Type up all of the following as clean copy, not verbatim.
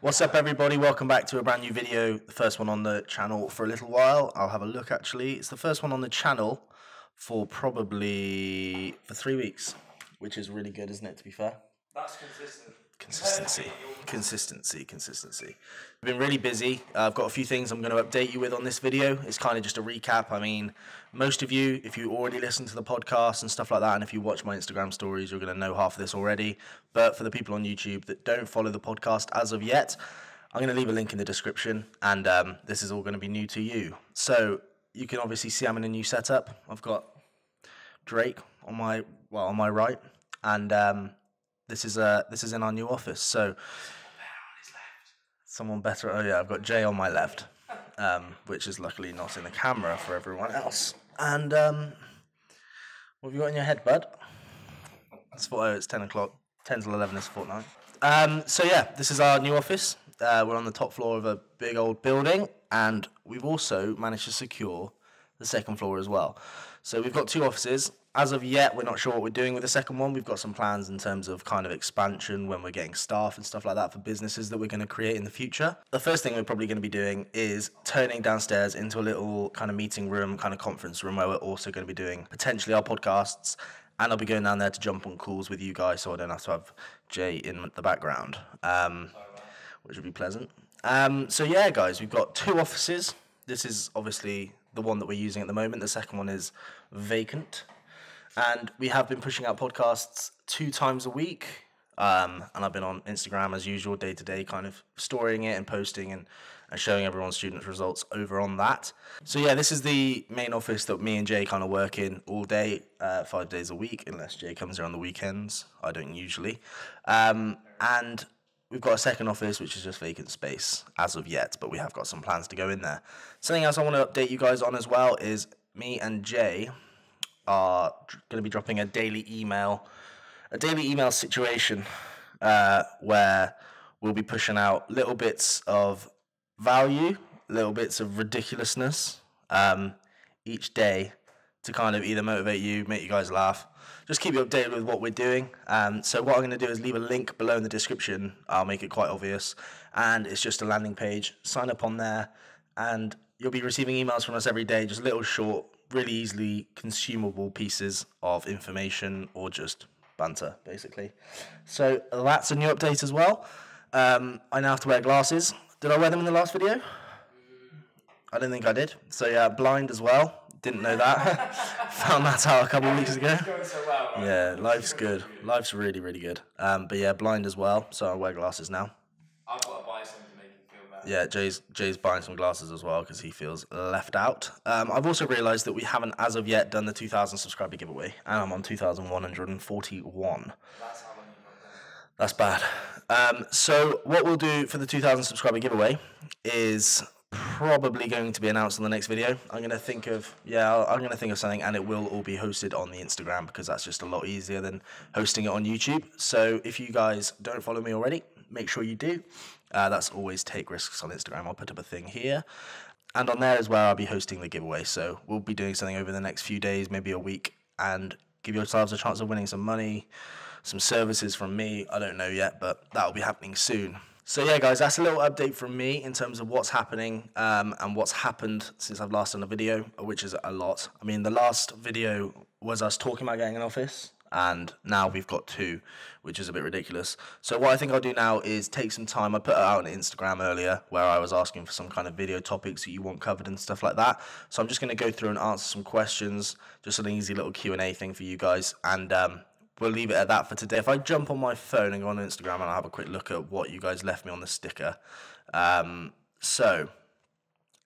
What's up, everybody? Welcome back to a brand new video. The first one on the channel for a little while. I'll have a look, actually. It's the first one on the channel for probably 3 weeks, which is really good, isn't it, to be fair? That's consistent. Consistency. I've been really busy. I've got a few things I'm going to update you with on this video. It's kind of just a recap. I mean, most of you, if you already listen to the podcast and stuff like that, and if you watch my Instagram stories, you're going to know half of this already. But for the people on YouTube that don't follow the podcast as of yet, I'm going to leave a link in the description, and this is all going to be new to you. So you can obviously see I'm in a new setup. I've got Drake on my right, and this is in our new office. So someone better. Oh yeah, I've got Jay on my left, which is luckily not in the camera for everyone else. And what have you got in your head, bud? It's 10 o'clock. 10 till 11 is fortnight. So yeah, this is our new office. We're on the top floor of a big old building, and we've also managed to secure the second floor as well. So we've got two offices. As of yet, we're not sure what we're doing with the second one. We've got some plans in terms of kind of expansion when we're getting staff and stuff like that for businesses that we're going to create in the future. The first thing we're probably going to be doing is turning downstairs into a little kind of meeting room, kind of conference room, where we're also going to be doing potentially our podcasts. And I'll be going down there to jump on calls with you guys, so I don't have to have Jay in the background, which would be pleasant. So yeah, guys, we've got two offices. This is obviously the one that we're using at the moment. The second one is vacant. And we have been pushing out podcasts 2 times a week. And I've been on Instagram as usual, day to day, kind of storing it and posting and showing everyone students' results over on that. So yeah, this is the main office that me and Jay kind of work in all day, 5 days a week, unless Jay comes here on the weekends. I don't usually. And we've got a second office, which is just vacant space as of yet, but we have got some plans to go in there. Something else I want to update you guys on as well is me and Jay are going to be dropping a daily email situation where we'll be pushing out little bits of value, little bits of ridiculousness each day to kind of either motivate you, make you guys laugh, just keep you updated with what we're doing. So what I'm going to do is leave a link below in the description. I'll make it quite obvious, and it's just a landing page. Sign up on there, and you'll be receiving emails from us every day, just little short, really easily consumable pieces of information or just banter, basically. So that's a new update as well. I now have to wear glasses. Did I wear them in the last video? I don't think I did. So yeah, blind as well. Didn't know that. Found that out a couple of weeks ago. Yeah, life's good. Life's really, really good. But yeah, blind as well. So I wear glasses now. I've got to buy some to make you feel better. Yeah, Jay's buying some glasses as well because he feels left out. I've also realised that we haven't, as of yet, done the 2,000 subscriber giveaway, and I'm on 2,141. That's how long you've got. That's bad. So what we'll do for the 2,000 subscriber giveaway is probably going to be announced on the next video. I'm going to think of something, and it will all be hosted on the Instagram because that's just a lot easier than hosting it on YouTube. So if you guys don't follow me already, make sure you do. That's always take risks on Instagram. I'll put up a thing here, and on there as well I'll be hosting the giveaway. So we'll be doing something over the next few days, maybe a week, and give yourselves a chance of winning some money, some services from me. I don't know yet, but that'll be happening soon. So yeah, guys, that's a little update from me in terms of what's happening and what's happened since I've last done a video, which is a lot. I mean, the last video was us talking about getting an office, and now we've got 2, which is a bit ridiculous. So what I think I'll do now is take some time. I put it out on Instagram earlier where I was asking for some kind of video topics that you want covered and stuff like that. So I'm just going to go through and answer some questions, just an easy little Q&A thing for you guys, and we'll leave it at that for today. If I jump on my phone and go on Instagram, and I'll have a quick look at what you guys left me on the sticker. So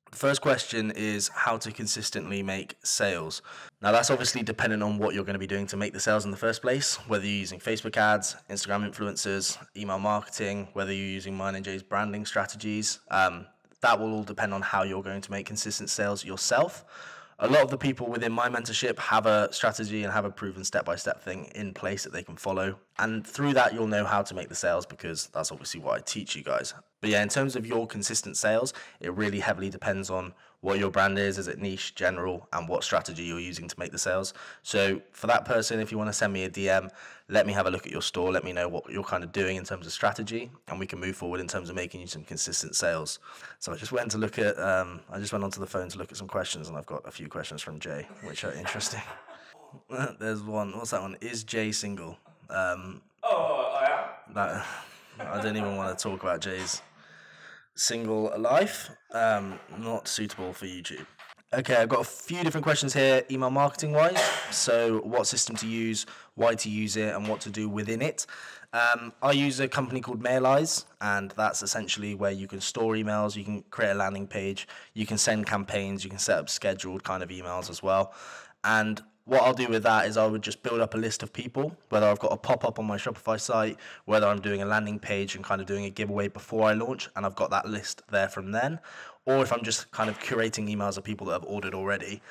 the first question is how to consistently make sales. Now that's obviously dependent on what you're going to be doing to make the sales in the first place, whether you're using Facebook ads, Instagram influencers, email marketing, whether you're using mine and Jay's branding strategies. That will all depend on how you're going to make consistent sales yourself. A lot of the people within my mentorship have a strategy and have a proven step-by-step thing in place that they can follow. And through that, you'll know how to make the sales, because that's obviously what I teach you guys. But yeah, in terms of your consistent sales, it really heavily depends on what your brand is it niche, general, and what strategy you're using to make the sales. So for that person, if you want to send me a DM, let me have a look at your store, let me know what you're kind of doing in terms of strategy, and we can move forward in terms of making you some consistent sales. So I just went onto the phone to look at some questions, and I've got a few questions from Jay, which are interesting. There's one. What's that one? Is Jay single? I am. I don't even want to talk about Jay's single life. Not suitable for YouTube. Okay, I've got a few different questions here, email marketing wise. So what system to use, why to use it, and what to do within it. I use a company called Mailize, and that's essentially where you can store emails, you can create a landing page, you can send campaigns, you can set up scheduled kind of emails as well. And what I'll do with that is I would just build up a list of people, whether I've got a pop-up on my Shopify site, whether I'm doing a landing page and kind of doing a giveaway before I launch, and I've got that list there from then, or if I'm just kind of curating emails of people that have ordered already,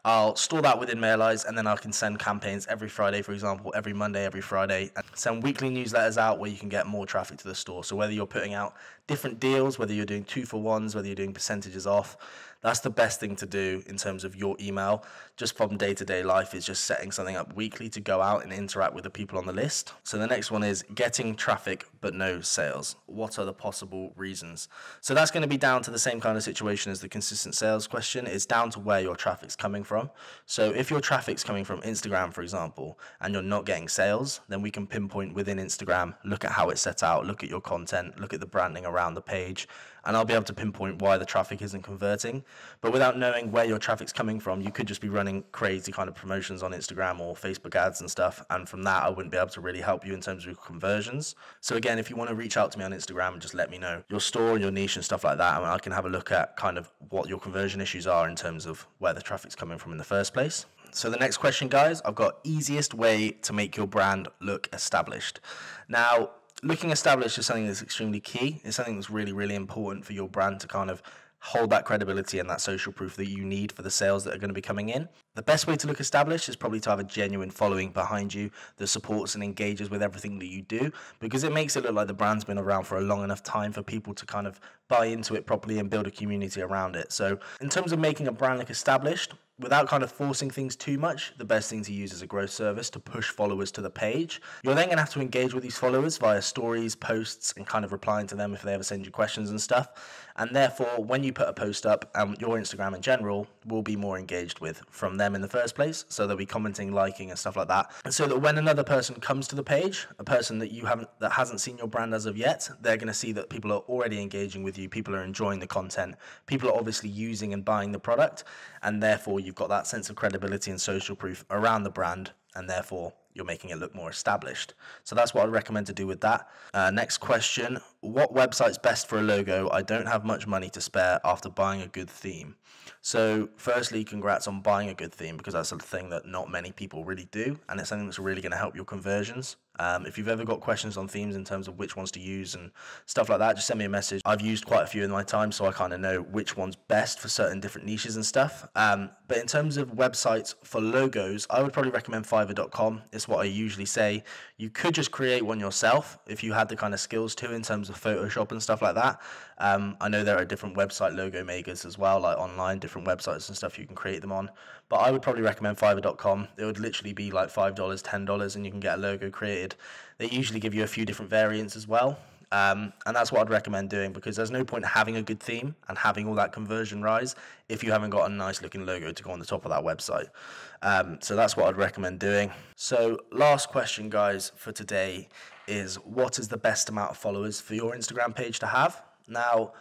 I'll store that within Mailize, and then I can send campaigns every Friday, for example, every Monday, every Friday, and send weekly newsletters out where you can get more traffic to the store. So whether you're putting out different deals, whether you're doing 2-for-1s, whether you're doing percentages off, that's the best thing to do in terms of your email, just from day-to-day life, is just setting something up weekly to go out and interact with the people on the list. So the next one is getting traffic but no sales. What are the possible reasons? So that's going to be down to the same kind of situation as the consistent sales question. It's down to where your traffic's coming from. So if your traffic's coming from Instagram, for example, and you're not getting sales, then we can pinpoint within Instagram, look at how it's set out, look at your content, look at the branding around the page, and I'll be able to pinpoint why the traffic isn't converting. But without knowing where your traffic's coming from, you could just be running crazy kind of promotions on Instagram or Facebook ads and stuff, and from that I wouldn't be able to really help you in terms of your conversions. So again, if you want to reach out to me on Instagram, just let me know your store, your niche and stuff like that, and I can have a look at kind of what your conversion issues are in terms of where the traffic's coming from in the first place. So the next question, guys, I've got easiest way to make your brand look established. Now, looking established is something that's extremely key. It's something that's really, really important for your brand to kind of hold that credibility and that social proof that you need for the sales that are going to be coming in. The best way to look established is probably to have a genuine following behind you that supports and engages with everything that you do, because it makes it look like the brand's been around for a long enough time for people to kind of buy into it properly and build a community around it. So in terms of making a brand look established, without kind of forcing things too much, the best thing to use is a growth service to push followers to the page. You're then going to have to engage with these followers via stories, posts, and kind of replying to them if they ever send you questions and stuff. And therefore, when you put a post up, your Instagram in general will be more engaged with from them in the first place. So they'll be commenting, liking, and stuff like that. And so that when another person comes to the page, a person that hasn't seen your brand as of yet, they're going to see that people are already engaging with you. People are enjoying the content. People are obviously using and buying the product, and therefore you've got that sense of credibility and social proof around the brand, and therefore you're making it look more established. So that's what I'd recommend to do with that. Next question, what website's best for a logo? I don't have much money to spare after buying a good theme. So firstly, congrats on buying a good theme, because that's a thing that not many people really do, and it's something that's really going to help your conversions. If you've ever got questions on themes in terms of which ones to use and stuff like that, just send me a message. I've used quite a few in my time, so I kind of know which one's best for certain different niches and stuff. But in terms of websites for logos, I would probably recommend fiverr.com. It's what I usually say. You could just create one yourself if you had the kind of skills to in terms of Photoshop and stuff like that. I know there are different website logo makers as well, like online, different websites and stuff you can create them on. But I would probably recommend fiverr.com. It would literally be like $5, $10, and you can get a logo created. They usually give you a few different variants as well. And that's what I'd recommend doing, because there's no point having a good theme and having all that conversion rise if you haven't got a nice looking logo to go on the top of that website. So that's what I'd recommend doing. So last question, guys, for today is, what is the best amount of followers for your Instagram page to have? Now,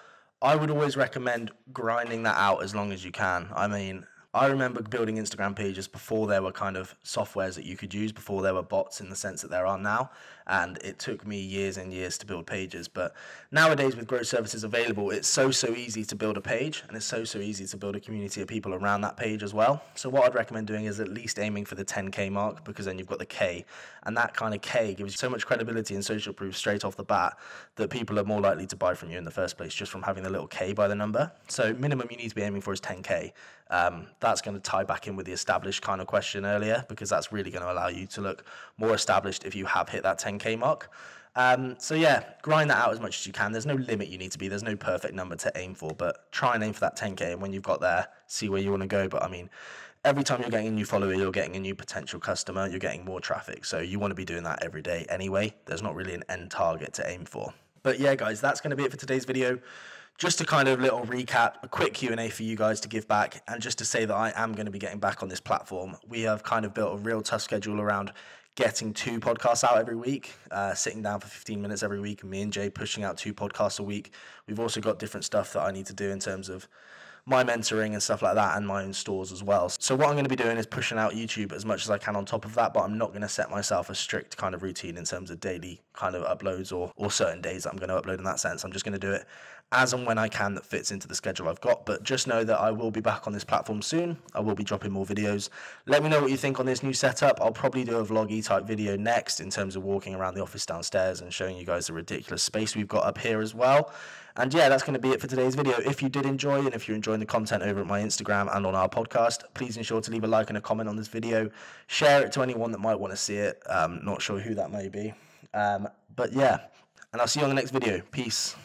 I would always recommend grinding that out as long as you can. I mean, I remember building Instagram pages before there were kind of softwares that you could use, before there were bots in the sense that there are now, and it took me years and years to build pages. But nowadays, with growth services available, it's so easy to build a page, and it's so easy to build a community of people around that page as well. So what I'd recommend doing is at least aiming for the 10K mark, because then you've got the K, and that kind of K gives you so much credibility and social proof straight off the bat that people are more likely to buy from you in the first place, just from having the little K by the number. So minimum you need to be aiming for is 10K. that's going to tie back in with the established kind of question earlier, because that's really going to allow you to look more established if you have hit that 10K mark. So yeah, grind that out as much as you can. There's no limit you need to be. There's no perfect number to aim for, but try and aim for that 10K. And when you've got there, see where you want to go. But I mean, every time you're getting a new follower, you're getting a new potential customer, you're getting more traffic. So you want to be doing that every day anyway. There's not really an end target to aim for. But yeah, guys, that's going to be it for today's video. Just a kind of little recap, a quick Q&A for you guys to give back, and just to say that I am going to be getting back on this platform. We have kind of built a real tough schedule around getting 2 podcasts out every week, sitting down for 15 minutes every week, and me and Jay pushing out 2 podcasts a week. We've also got different stuff that I need to do in terms of my mentoring and stuff like that, and my own stores as well. So what I'm going to be doing is pushing out YouTube as much as I can on top of that, but I'm not going to set myself a strict kind of routine in terms of daily kind of uploads or certain days that I'm going to upload in that sense. I'm just going to do it as and when I can that fits into the schedule I've got. But just know that I will be back on this platform soon. I will be dropping more videos. Let me know what you think on this new setup. I'll probably do a vloggy type video next in terms of walking around the office downstairs and showing you guys the ridiculous space we've got up here as well. And yeah, that's going to be it for today's video. If you did enjoy, and if you're enjoying the content over at my Instagram and on our podcast, please ensure to leave a like and a comment on this video. Share it to anyone that might want to see it. Not sure who that may be. But yeah, and I'll see you on the next video. Peace.